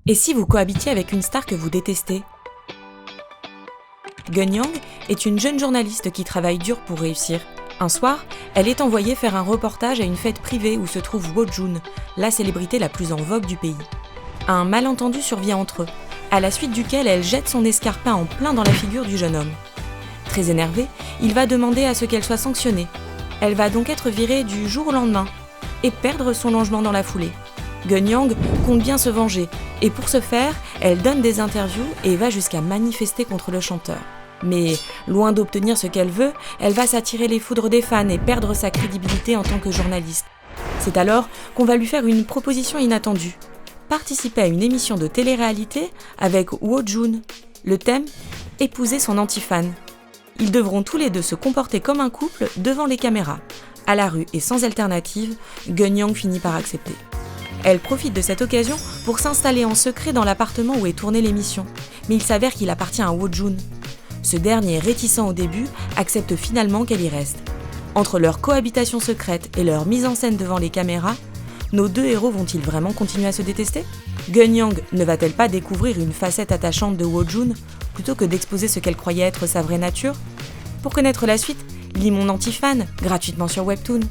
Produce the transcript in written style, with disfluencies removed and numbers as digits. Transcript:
Et si vous cohabitiez avec une star que vous détestez ? Gun Yang est une jeune journaliste qui travaille dur pour réussir. Un soir, elle est envoyée faire un reportage à une fête privée où se trouve Woo Jun, la célébrité la plus en vogue du pays. Un malentendu survient entre eux, à la suite duquel elle jette son escarpin en plein dans la figure du jeune homme. Très énervé, il va demander à ce qu'elle soit sanctionnée. Elle va donc être virée du jour au lendemain et perdre son logement dans la foulée. Gun Yang compte bien se venger et pour ce faire, elle donne des interviews et va jusqu'à manifester contre le chanteur. Mais loin d'obtenir ce qu'elle veut, elle va s'attirer les foudres des fans et perdre sa crédibilité en tant que journaliste. C'est alors qu'on va lui faire une proposition inattendue. Participer à une émission de télé-réalité avec Woo Jun. Le thème ? Épouser son anti-fan. Ils devront tous les deux se comporter comme un couple devant les caméras. À la rue et sans alternative, Gun Yang finit par accepter. Elle profite de cette occasion pour s'installer en secret dans l'appartement où est tournée l'émission. Mais il s'avère qu'il appartient à Woo Jun. Ce dernier, réticent au début, accepte finalement qu'elle y reste. Entre leur cohabitation secrète et leur mise en scène devant les caméras, nos deux héros vont-ils vraiment continuer à se détester ? Gun Yang ne va-t-elle pas découvrir une facette attachante de Woo Jun plutôt que d'exposer ce qu'elle croyait être sa vraie nature ? Pour connaître la suite, lis mon anti-fan gratuitement sur Webtoon.